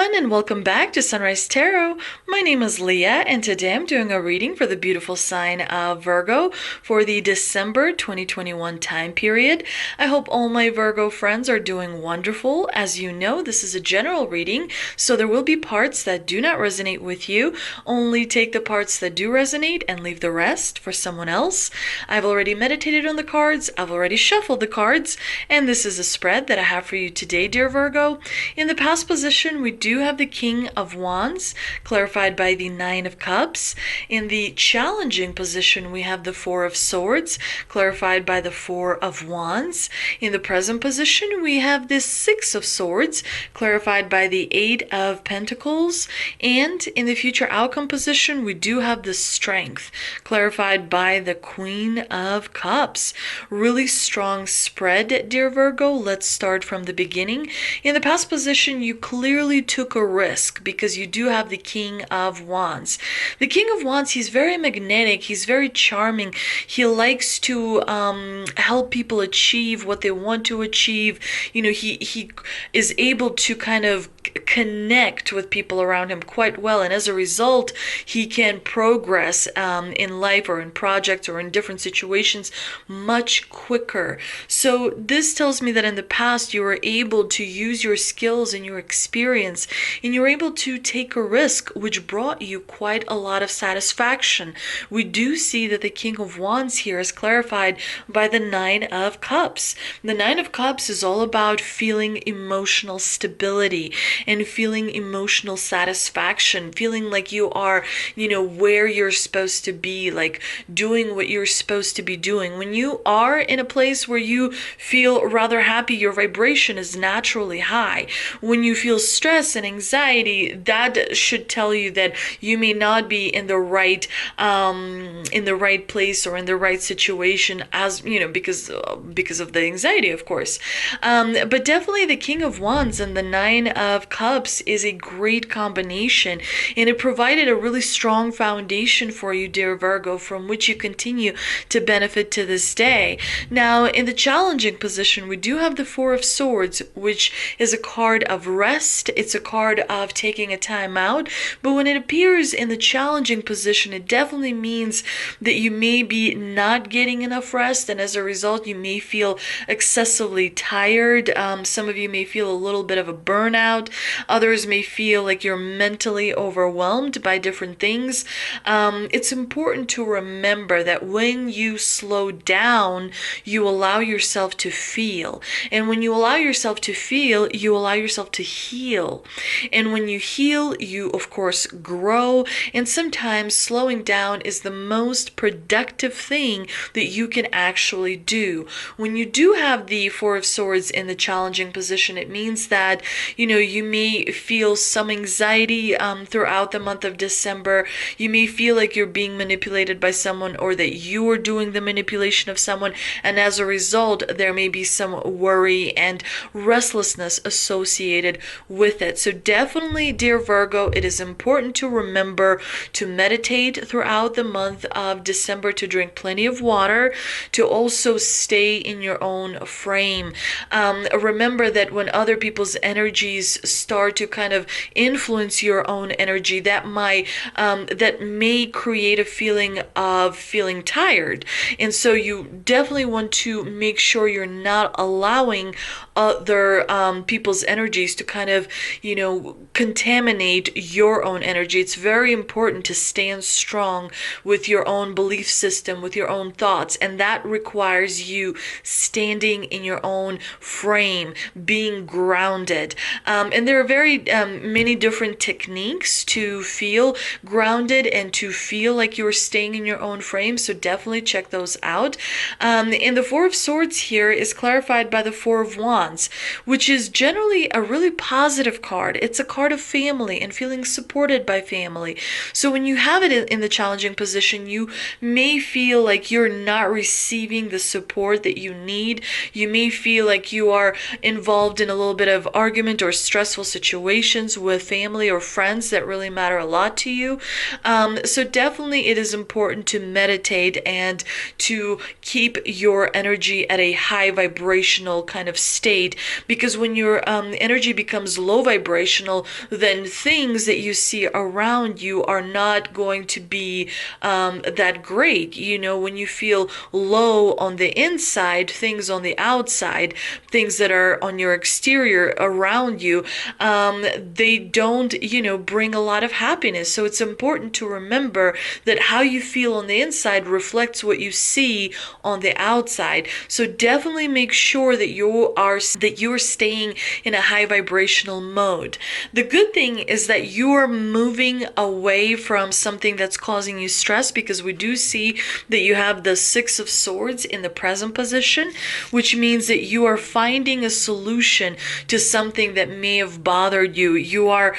everyone, and welcome back to Sunrise Tarot. My name is Leah, and today I'm doing a reading for the beautiful sign of Virgo for the December 2021 time period. I hope all my Virgo friends are doing wonderful. As you know, this is a general reading, so there will be parts that do not resonate with you. Only take the parts that do resonate and leave the rest for someone else. I've already meditated on the cards, I've already shuffled the cards, and this is a spread that I have for you today, dear Virgo. In the past position, we do have the King of Wands, clarified by the Nine of Cups. In the challenging position, we have the Four of Swords, clarified by the Four of Wands. In the present position, we have the Six of Swords, clarified by the Eight of Pentacles. And in the future outcome position, we do have the Strength, clarified by the Queen of Cups. Really strong spread, dear Virgo. Let's start from the beginning. In the past position, you clearly took a risk because you do have the King of Wands. The King of Wands, he's very magnetic, he's very charming. He likes to help people achieve what they want to achieve. You know, he is able to kind of connect with people around him quite well, and as a result, he can progress in life or in projects or in different situations much quicker. So this tells me that in the past you were able to use your skills and your experience, and you were able to take a risk which brought you quite a lot of satisfaction. We do see that the King of Wands here is clarified by the Nine of Cups. The Nine of Cups is all about feeling emotional stability and feeling emotional satisfaction, feeling like you are, where you're supposed to be, like doing what you're supposed to be doing. When you are in a place where you feel rather happy, your vibration is naturally high. When you feel stress and anxiety, that should tell you that you may not be in the right place or in the right situation, as because of the anxiety, of course. But definitely the King of Wands and the Nine of Cups is a great combination, and it provided a really strong foundation for you, dear Virgo, from which you continue to benefit to this day. Now, in the challenging position, we do have the Four of Swords, which is a card of rest. It's a card of taking a time out. But when it appears in the challenging position, it definitely means that you may be not getting enough rest, and as a result, you may feel excessively tired. Some of you may feel a little bit of a burnout. Others may feel like you're mentally overwhelmed by different things. It's important to remember that when you slow down, you allow yourself to feel. And when you allow yourself to feel, you allow yourself to heal. And when you heal, you, of course, grow. And sometimes slowing down is the most productive thing that you can actually do. When you do have the Four of Swords in the challenging position, it means that, you may feel some anxiety throughout the month of December. You may feel like you're being manipulated by someone, or that you are doing the manipulation of someone, and as a result, there may be some worry and restlessness associated with it. So definitely, dear Virgo, it is important to remember to meditate throughout the month of December, to drink plenty of water, to also stay in your own frame. Remember that when other people's energies start to kind of influence your own energy, that may create a feeling of feeling tired. And so you definitely want to make sure you're not allowing other people's energies to kind of, contaminate your own energy. It's very important to stand strong with your own belief system, with your own thoughts, and that requires you standing in your own frame, being grounded. And there are very many different techniques to feel grounded and to feel like you're staying in your own frame, so definitely check those out. And the Four of Swords here is clarified by the Four of Wands, which is generally a really positive card. It's a card of family and feeling supported by family. So when you have it in the challenging position, you may feel like you're not receiving the support that you need. You may feel like you are involved in a little bit of argument or stressful situations with family or friends that really matter a lot to you. So definitely it is important to meditate and to keep your energy at a high vibrational kind of state, because when your energy becomes low vibrational, then things that you see around you are not going to be that great. When you feel low on the inside, things on the outside, things that are on your exterior around you, they don't, bring a lot of happiness. So it's important to remember that how you feel on the inside reflects what you see on the outside. So definitely make sure that you're staying in a high vibrational mode. The good thing is that you are moving away from something that's causing you stress, because we do see that you have the Six of Swords in the present position, which means that you are finding a solution to something that may have bothered you. You are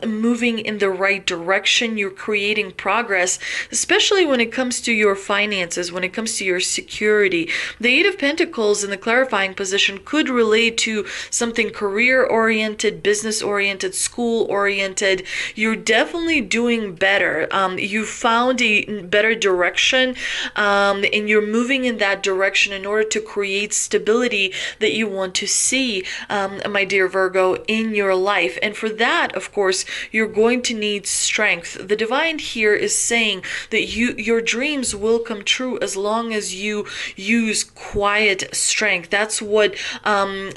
moving in the right direction. You're creating progress, especially when it comes to your finances, when it comes to your security. The Eight of Pentacles in the clarifying position could relate to something career-oriented, business-oriented, school-oriented. You're definitely doing better. You found a better direction, and you're moving in that direction in order to create stability that you want to see, my dear Virgo, in your life. And for that, of course, you're going to need strength. The divine here is saying that your dreams will come true as long as you use quiet strength. That's what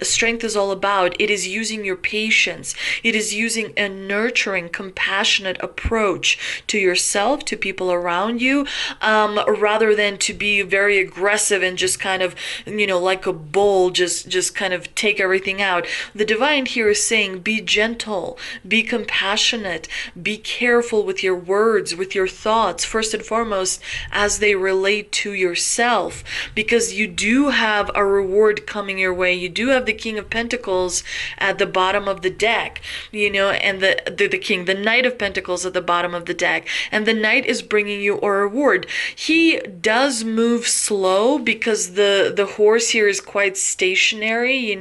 strength is all about. It is using your patience. It is using a nurturing, compassionate approach to yourself, to people around you, rather than to be very aggressive and just kind of, like a bull, just kind of take everything out. The divine here is saying, be gentle, be compassionate, be careful with your words, with your thoughts, first and foremost, as they relate to yourself, because you do have a reward coming your way. You do have the King of Pentacles at the bottom of the deck, and the Knight of Pentacles at the bottom of the deck, and the Knight is bringing you a reward. He does move slow because the horse here is quite stationary.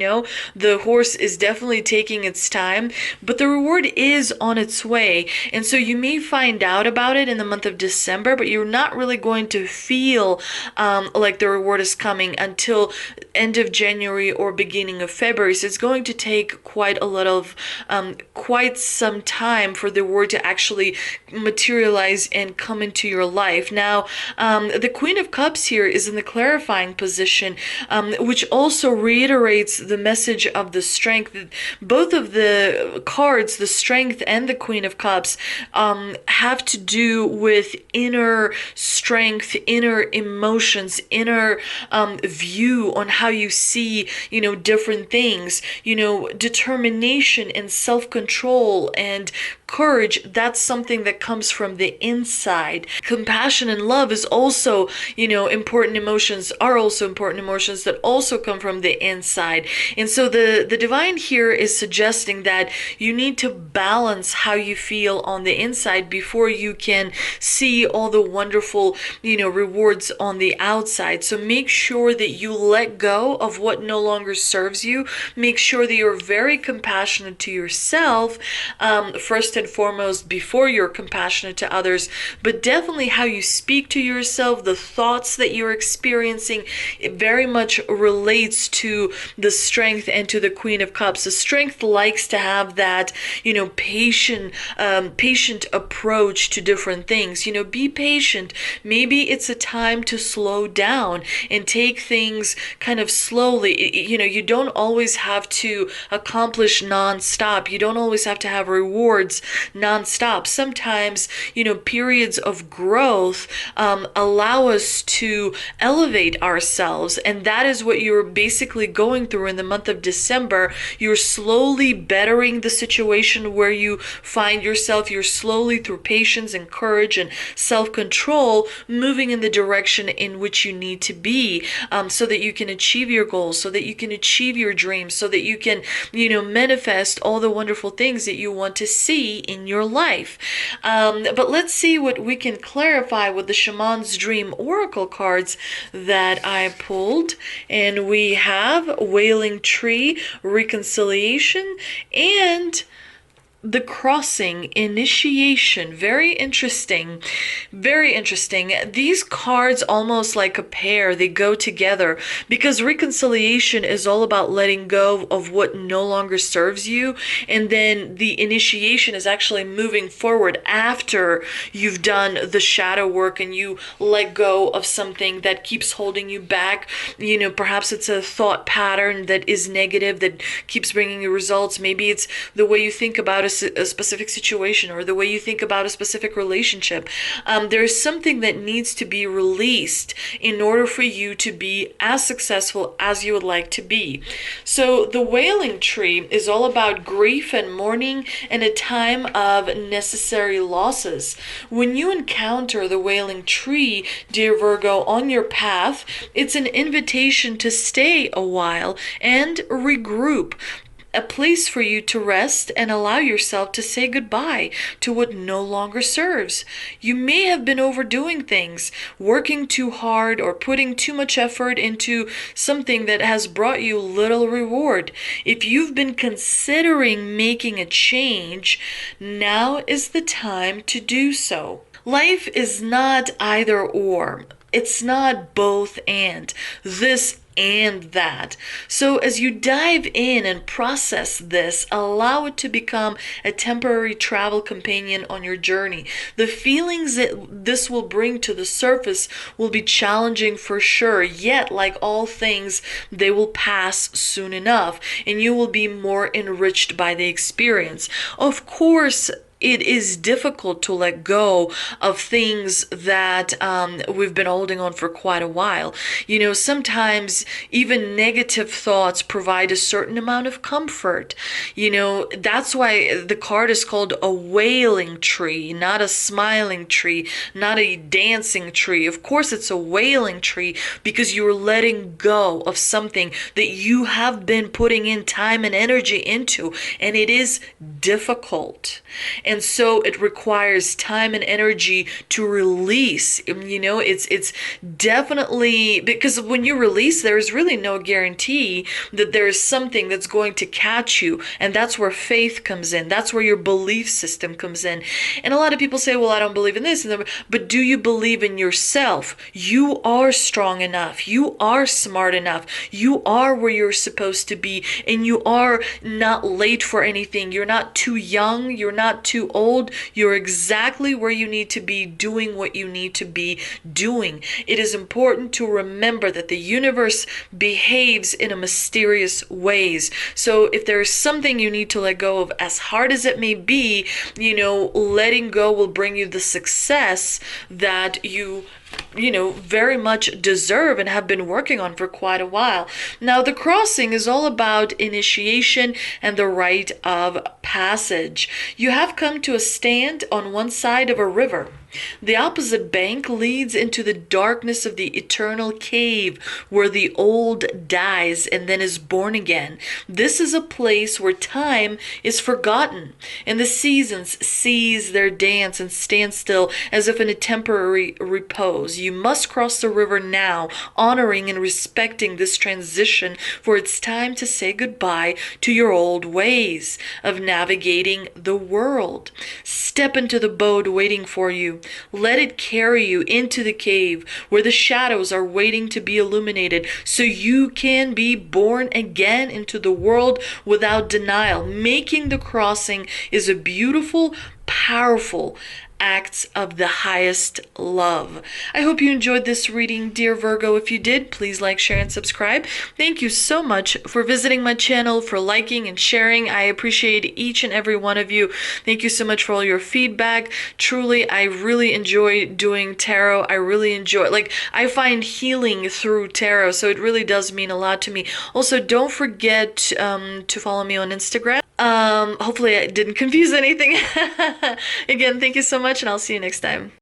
The horse is definitely taking its time, but the reward is on its way. And so you may find out about it in the month of December, but you're not really going to feel like the reward is coming until end of January or beginning of February. So it's going to take quite some time for the reward to actually materialize and come into your life. Now, the Queen of Cups here is in the clarifying position, which also reiterates the message of the strength. Both of the cards, the Strength and the Queen of Cups, have to do with inner strength, inner emotions, inner view on how you see, different things, determination and self-control and courage. That's something that comes from the inside. Compassion and love is also, important emotions that also come from the inside. And so the divine here is suggesting that you need to balance how you feel on the inside before you can see all the wonderful, rewards on the outside. So make sure that you let go of what no longer serves you. Make sure that you're very compassionate to yourself, first and foremost, before you're compassionate to others, but definitely how you speak to yourself, the thoughts that you're experiencing, it very much relates to the Strength and to the Queen of Cups. The Strength likes to have that, patient approach to different things. Be patient. Maybe it's a time to slow down and take things kind of slowly. You don't always have to accomplish nonstop. You don't always have to have rewards nonstop. Sometimes, periods of growth allow us to elevate ourselves, and that is what you're basically going through in the month of December. You're slowly bettering the situation where you find yourself. You're slowly, through patience and courage and self-control, moving in the direction in which you need to be, so that you can achieve your goals, so that you can achieve your dreams, so that you can, manifest all the wonderful things that you want to see in your life. But let's see what we can clarify with the Shaman's Dream Oracle cards that I pulled. And we have Wailing Tree, Reconciliation, And the crossing, initiation, very interesting. Very interesting. These cards almost like a pair, they go together because reconciliation is all about letting go of what no longer serves you. And then the initiation is actually moving forward after you've done the shadow work and you let go of something that keeps holding you back. Perhaps it's a thought pattern that is negative that keeps bringing you results. Maybe it's the way you think about a specific situation or the way you think about a specific relationship. There's something that needs to be released in order for you to be as successful as you would like to be. So the wailing tree is all about grief and mourning and a time of necessary losses. When you encounter the wailing tree, dear Virgo, on your path, it's an invitation to stay a while and regroup, a place for you to rest and allow yourself to say goodbye to what no longer serves. You may have been overdoing things, working too hard or putting too much effort into something that has brought you little reward. If you've been considering making a change, now is the time to do so. Life is not either or. It's not both and. This and that. So as you dive in and process this, allow it to become a temporary travel companion on your journey. The feelings that this will bring to the surface will be challenging for sure, yet like all things, they will pass soon enough and you will be more enriched by the experience. Of course, it is difficult to let go of things that we've been holding on for quite a while. Sometimes even negative thoughts provide a certain amount of comfort. That's why the card is called a wailing tree, not a smiling tree, not a dancing tree. Of course, it's a wailing tree because you're letting go of something that you have been putting in time and energy into, and it is difficult. And so it requires time and energy to release. It's definitely, because when you release, there's really no guarantee that there is something that's going to catch you. And that's where faith comes in. That's where your belief system comes in. And a lot of people say, well, I don't believe in this. But do you believe in yourself? You are strong enough. You are smart enough. You are where you're supposed to be. And you are not late for anything. You're not too young. You're not too old. You're exactly where you need to be, doing what you need to be doing. It is important to remember that the universe behaves in a mysterious ways. So if there is something you need to let go of, as hard as it may be, letting go will bring you the success that you very much deserve and have been working on for quite a while. Now, the crossing is all about initiation and the rite of passage. You have come to a stand on one side of a river. The opposite bank leads into the darkness of the eternal cave where the old dies and then is born again. This is a place where time is forgotten and the seasons cease their dance and stand still as if in a temporary repose. You must cross the river now, honoring and respecting this transition, for it's time to say goodbye to your old ways of navigating the world. Step into the boat waiting for you. Let it carry you into the cave where the shadows are waiting to be illuminated so you can be born again into the world without denial. Making the crossing is a beautiful, powerful acts of the highest love. I hope you enjoyed this reading, dear Virgo. If you did, please like, share, and subscribe. Thank you so much for visiting my channel, for liking and sharing. I appreciate each and every one of you. Thank you so much for all your feedback. Truly, I really enjoy doing tarot. I really enjoy, I find healing through tarot, so it really does mean a lot to me. Also, don't forget to follow me on Instagram. Hopefully I didn't confuse anything. Again, thank you so much, and I'll see you next time.